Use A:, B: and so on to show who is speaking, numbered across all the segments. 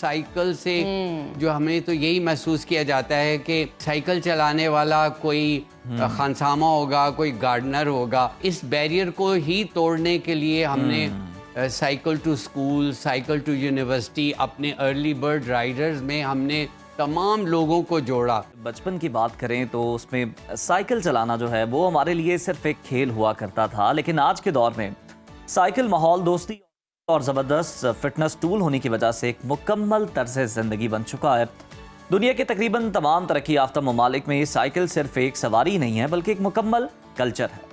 A: Cycle से जो हमें तो यही महसूस किया जाता है कि साइकिल चलाने वाला कोई खानसामा होगा, कोई गार्डनर होगा। इस बैरियर को ही तोड़ने के लिए हमने cycle to school, cycle to university, अपने अर्ली बर्ड राइडर्स में हमने तमाम लोगों को जोड़ा।
B: बचपन की बात करें तो उसमें साइकिल चलाना जो है वो हमारे लिए सिर्फ एक खेल हुआ करता था, लेकिन आज के दौर में साइकिल माहौल दोस्ती और ज़बरदस्त फिटनेस टूल होने की वजह से एक मुकम्मल तर्ज ज़िंदगी बन चुका है। दुनिया के तकरीबन तमाम तरक्की याफ्ता ममालिक में साइकिल सिर्फ एक सवारी नहीं है बल्कि एक मुकम्मल कल्चर है।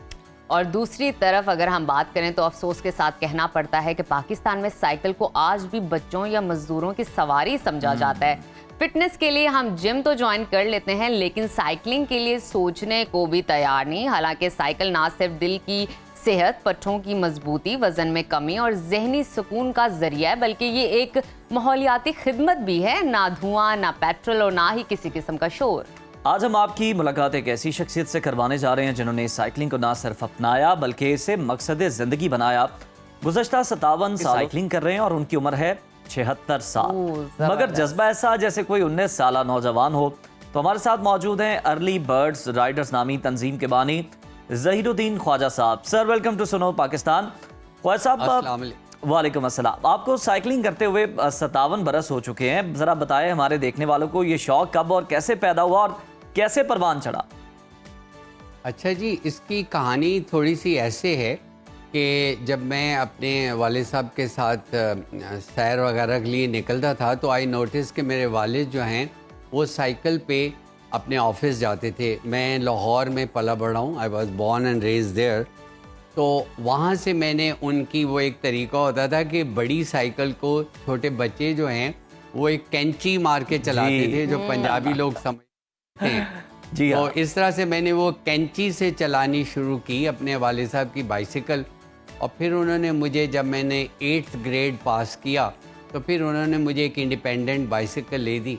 C: और दूसरी तरफ अगर हम बात करें तो अफसोस के साथ कहना पड़ता है कि पाकिस्तान में साइकिल को आज भी बच्चों या मजदूरों की सवारी समझा जाता है। फिटनेस के लिए हम जिम तो ज्वाइन कर लेते हैं, लेकिन साइकिलिंग के लिए सोचने को भी तैयार नहीं। हालांकि साइकिल ना सिर्फ दिल की सेहत, पट्ठों की मजबूती, वजन में कमी और जहनी सुकून का जरिया है, बल्कि ये एक माहौलियाती खिदमत भी है। ना धुआं, ना पेट्रोल और ना ही किसी किस्म का शोर।
B: आज हम आपकी मुलाकात एक ऐसी शख्सियत से करवाने जा रहे हैं जिन्होंने साइकिलिंग को ना सिर्फ अपनाया बल्कि इसे मकसद ज़िंदगी बनाया। गुज़श्ता 57 साइकिलिंग कर रहे हैं और उनकी उम्र है 76 साल। मगर जज्बा ऐसा जैसे कोई 19 साल नौजवान हो। तो हमारे साथ मौजूद हैं अर्ली बर्ड्स राइडर्स नामी तंजीम के बानी Zahiruddin Khwaja Sahab. Sir welcome to सुनो पाकिस्तान। ख्वाजा साहब वालेकुम अस्सलाम। आपको साइकिलिंग करते हुए 57 बरस हो चुके हैं। ज़रा बताएं हमारे देखने वालों को ये शौक़ कब और कैसे पैदा हुआ और कैसे परवान चढ़ा।
A: अच्छा जी, इसकी कहानी थोड़ी सी ऐसे है कि जब मैं अपने वालिद साहब के साथ सैर वगैरह के लिए निकलता था तो आई नोटिस कि मेरे वालिद जो हैं वो साइकिल पे अपने ऑफिस जाते थे। मैं लाहौर में पला बढ़ा हूँ, I was born and raise there. तो वहाँ से मैंने उनकी वो एक तरीका होता था कि बड़ी साइकिल को छोटे बच्चे जो हैं वो एक कैंची मार के चलाते थे, जो पंजाबी लोग समझते हैं।
B: जी
A: तो इस तरह से मैंने वो कैंची से चलानी शुरू की अपने वालिद साहब की बाइसिकल। और फिर उन्होंने मुझे, जब मैंने 8th ग्रेड पास किया तो फिर उन्होंने मुझे एक इंडिपेंडेंट बाइसिकल ले दी।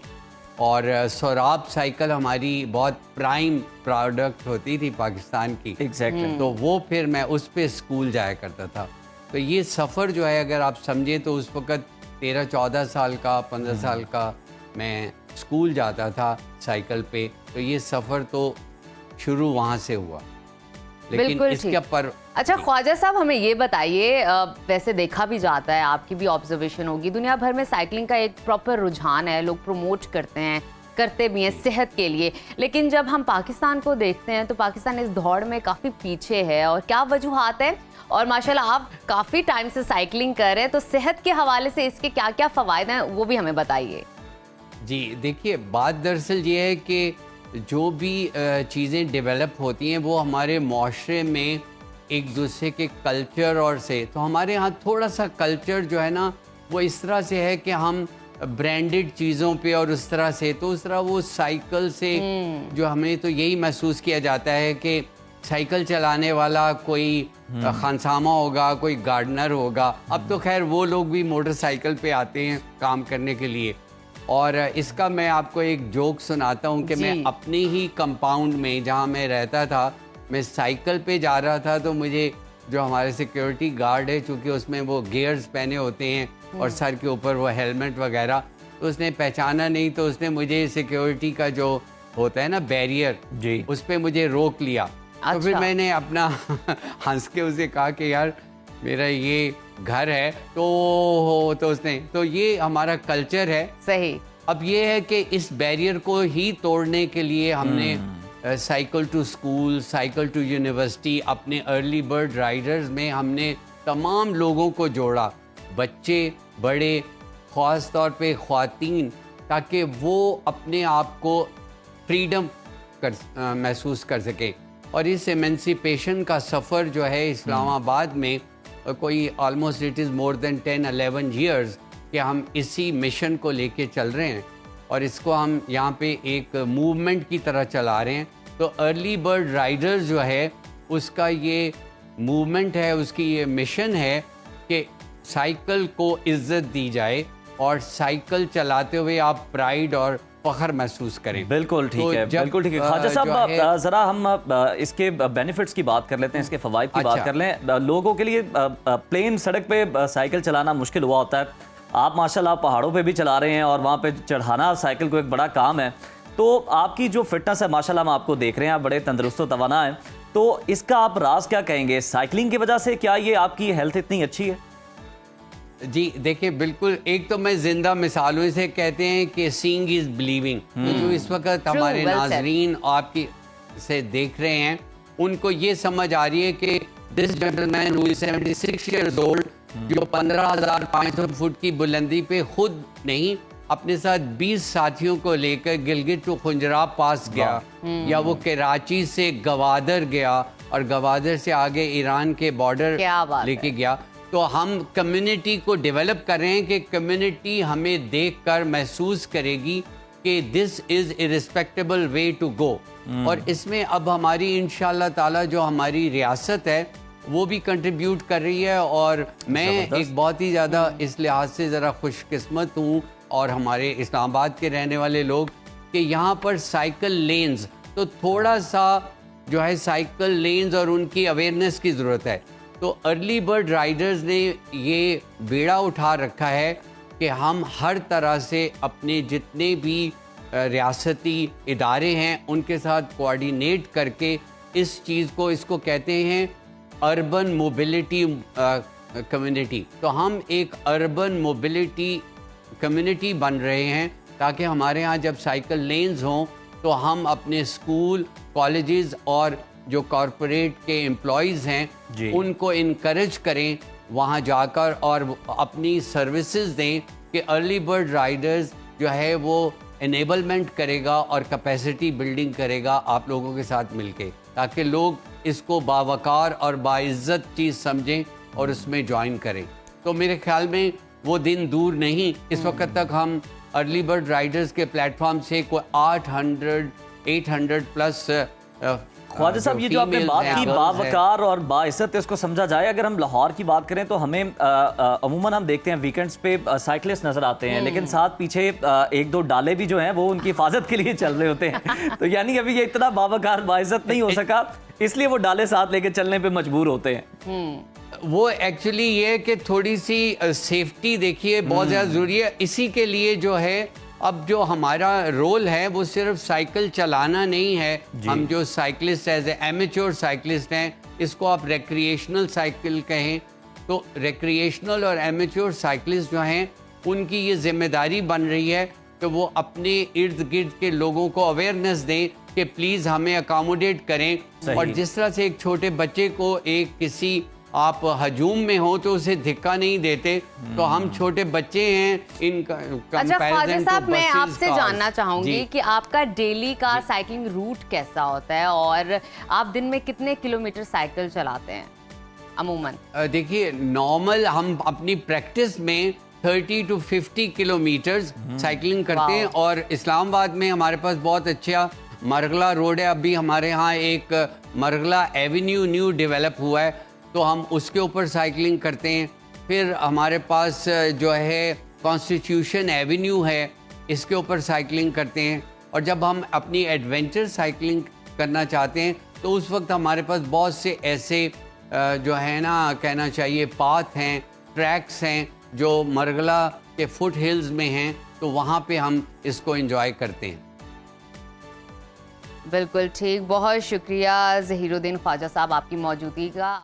A: और सोराब साइकिल हमारी बहुत प्राइम प्रोडक्ट होती थी पाकिस्तान की।
B: एग्जैक्टली।
A: तो वो फिर मैं उस पे स्कूल जाया करता था। तो ये सफ़र जो है अगर आप समझे तो उस वक़्त 13-14 साल का, 15 साल का मैं स्कूल जाता था साइकिल पे। तो ये सफ़र तो शुरू वहाँ से हुआ, लेकिन इसके पर।
C: अच्छा ख्वाजा साहब, हमें ये बताइए, वैसे देखा भी जाता है, आपकी भी ऑब्जर्वेशन होगी, दुनिया भर में साइकिलिंग का एक प्रॉपर रुझान है, लोग प्रमोट करते हैं, करते भी हैं सेहत के लिए। लेकिन जब हम पाकिस्तान को देखते हैं तो पाकिस्तान इस दौड़ में काफ़ी पीछे है। और क्या वजूहात है? और माशाल्लाह आप काफ़ी टाइम से साइकिलिंग कर रहे हैं, तो सेहत के हवाले से इसके क्या क्या फ़वायद हैं वो भी हमें बताइए।
A: जी देखिए, बात दरअसल ये है कि जो भी चीज़ें डेवलप होती हैं वो हमारे माशरे में एक दूसरे के कल्चर और से, तो हमारे यहाँ थोड़ा सा कल्चर जो है ना वो इस तरह से है कि हम ब्रांडेड चीज़ों पे और उस तरह से, तो उस तरह वो साइकिल से जो हमें तो यही महसूस किया जाता है कि साइकिल चलाने वाला कोई खानसामा होगा, कोई गार्डनर होगा। अब तो खैर वो लोग भी मोटरसाइकिल पे आते हैं काम करने के लिए। और इसका मैं आपको एक जोक सुनाता हूँ कि मैं अपने ही कंपाउंड में जहाँ मैं रहता था, मैं साइकिल पे जा रहा था तो मुझे जो हमारे सिक्योरिटी गार्ड है, चूँकि उसमें वो गियर्स पहने होते हैं और सर के ऊपर वो हेलमेट वगैरह, तो उसने पहचाना नहीं। तो उसने मुझे सिक्योरिटी का जो होता है ना बैरियर जी, उस पर मुझे रोक लिया। तो फिर मैंने अपना हंस के उसे कहा कि यार मेरा ये घर है। तो उसने, तो ये हमारा कल्चर है।
C: सही।
A: अब ये है कि इस बैरियर को ही तोड़ने के लिए हमने cycle to school, cycle to university, अपने अर्ली बर्ड राइडर्स में हमने तमाम लोगों को जोड़ा, बच्चे बड़े, ख़ास तौर पे ख़वातीन, ताकि वो अपने आप को फ्रीडम महसूस कर सकें। और इस एमेंसिपेशन का सफ़र जो है इस्लामाबाद में कोई almost it is more than 10-11 years कि हम इसी मिशन को लेके चल रहे हैं और इसको हम यहाँ पे एक मूवमेंट की तरह चला रहे हैं। तो अर्ली बर्ड राइडर्स जो है उसका ये मूवमेंट है, उसकी ये मिशन है कि साइकिल को इज्जत दी जाए और साइकिल चलाते हुए आप प्राइड और फख्र महसूस करें।
B: बिल्कुल ठीक है, बिल्कुल ठीक है। ख्वाजा साहब ज़रा हम इसके बेनिफिट्स की बात कर लेते हैं, इसके फ़वाइद की बात कर लें। लोगों के लिए प्लेन सड़क पे साइकिल चलाना मुश्किल हुआ होता है, آپ ماشاءاللہ پہاڑوں پہ بھی چلا رہے ہیں اور وہاں پہ چڑھانا سائیکل کو ایک بڑا کام ہے. تو آپ کی جو فٹنس ہے ماشاءاللہ ہم آپ کو دیکھ رہے ہیں, آپ بڑے تندرست و توانا ہیں, تو اس کا آپ راز کیا کہیں گے؟ سائیکلنگ کی وجہ سے کیا یہ آپ کی ہیلتھ اتنی اچھی ہے؟
A: جی دیکھیں بالکل, ایک تو میں زندہ مثالوں سے کہتے ہیں کہ سینگ از بلیونگ. تو جو اس وقت ہمارے
C: well said.
A: ناظرین آپ کی سے دیکھ رہے ہیں, ان کو یہ سمجھ آ رہی ہے کہ دس gentlemen who is 76 years old, جو 15,500 فٹ کی بلندی پہ خود نہیں اپنے ساتھ 20 ساتھیوں کو لے کر گلگت و خنجراب پاس گیا, یا وہ کراچی سے گوادر گیا اور گوادر سے آگے ایران کے بارڈر لے کے گیا. تو ہم کمیونٹی کو ڈیولپ کر رہے ہیں کہ کمیونٹی ہمیں دیکھ کر محسوس کرے گی کہ دس از اے ریسپیکٹیبل وے ٹو گو. اور اس میں اب ہماری انشاءاللہ تعالی جو ہماری ریاست ہے وہ بھی کنٹریبیوٹ کر رہی ہے, اور میں ایک بہت ہی زیادہ اس لحاظ سے ذرا خوش قسمت ہوں, اور ہمارے اسلام آباد کے رہنے والے لوگ, کہ یہاں پر سائیکل لینز, تو تھوڑا سا جو ہے سائیکل لینز اور ان کی اویئرنیس کی ضرورت ہے. تو ارلی برڈ رائڈرز نے یہ بیڑا اٹھا رکھا ہے کہ ہم ہر طرح سے اپنے جتنے بھی ریاستی ادارے ہیں ان کے ساتھ کوآرڈینیٹ کر کے اس چیز کو, اس کو کہتے ہیں اربن موبلٹی کمیونٹی. تو ہم ایک اربن موبلٹی کمیونٹی بن رہے ہیں تاکہ ہمارے ہاں جب سائیکل لینز ہوں تو ہم اپنے اسکول, کالجز اور جو کارپوریٹ کے امپلائیز ہیں ان کو انکریج کریں وہاں جا کر, اور اپنی سروسز دیں کہ ارلی برڈ رائڈرز جو ہے وہ انیبلمنٹ کرے گا اور کیپیسٹی بلڈنگ کرے گا آپ لوگوں کے ساتھ مل کے, تاکہ لوگ اس کو باوقار اور باعزت چیز سمجھیں اور اس میں جوائن کریں. تو میرے خیال میں وہ دن دور نہیں. اس وقت تک ہم ارلی برڈ رائڈرز کے پلیٹ فارم سے کوئی 800 پلس
B: خواجہ صاحب, یہ جو آپ نے بات کی باوقار اور باعزت, اس کو سمجھا جائے. اگر ہم لاہور کی بات کریں تو ہمیں عموماً ہم دیکھتے ہیں ویکنڈز پہ سائیکلسٹ نظر آتے ہیں, لیکن ساتھ پیچھے ایک دو ڈالے بھی جو ہیں وہ ان کی حفاظت کے لیے چل رہے ہوتے ہیں. تو یعنی ابھی یہ اتنا باوقار باعزت نہیں ہو سکا, اس لیے وہ ڈالے ساتھ لے کے چلنے پہ مجبور ہوتے ہیں.
A: وہ ایکچولی یہ کہ تھوڑی سی سیفٹی دیکھیے بہت زیادہ ضروری ہے. اسی کے لیے جو ہے اب جو ہمارا رول ہے وہ صرف سائیکل چلانا نہیں ہے. ہم جو cyclist as a amateur cyclist ہیں, اس کو آپ ریکریشنل سائیکل کہیں, تو ریکریشنل اور ایمیچور سائیکلسٹ جو ہیں ان کی یہ ذمہ داری بن رہی ہے کہ وہ اپنے ارد گرد کے لوگوں کو اویئرنیس دیں کہ پلیز ہمیں اکاموڈیٹ کریں. اور جس طرح سے ایک چھوٹے بچے کو ایک کسی آپ ہجوم میں ہو تو اسے دھکا نہیں دیتے, تو ہم چھوٹے بچے ہیں ان کا.
C: اچھا خواجہ صاحب, میں آپ سے جاننا چاہوں گی کہ آپ کا ڈیلی کا سائیکلنگ روٹ کیسا ہوتا ہے, اور آپ دن میں کتنے کلومیٹر سائیکل چلاتے ہیں عموماً؟
A: دیکھیے نارمل ہم اپنی پریکٹس میں 30 to 50 کلومیٹرز سائیکلنگ کرتے ہیں, اور اسلام آباد میں ہمارے پاس بہت اچھا مرغلہ روڈ ہے. ابھی ہمارے ہاں ایک مرغلہ ایونیو نیو ڈیولپ ہوا ہے, تو ہم اس کے اوپر سائیکلنگ کرتے ہیں. پھر ہمارے پاس جو ہے کانسٹیٹیوشن ایونیو ہے, اس کے اوپر سائیکلنگ کرتے ہیں. اور جب ہم اپنی ایڈونچر سائیکلنگ کرنا چاہتے ہیں تو اس وقت ہمارے پاس بہت سے ایسے جو ہے نا کہنا چاہیے پاتھ ہیں, ٹریکس ہیں جو مرغلہ کے فٹ ہلز میں ہیں, تو وہاں پہ ہم اس کو انجوائے کرتے ہیں.
C: بالکل ٹھیک, بہت شکریہ ظہیر الدین خواجہ صاحب آپ کی موجودگی کا.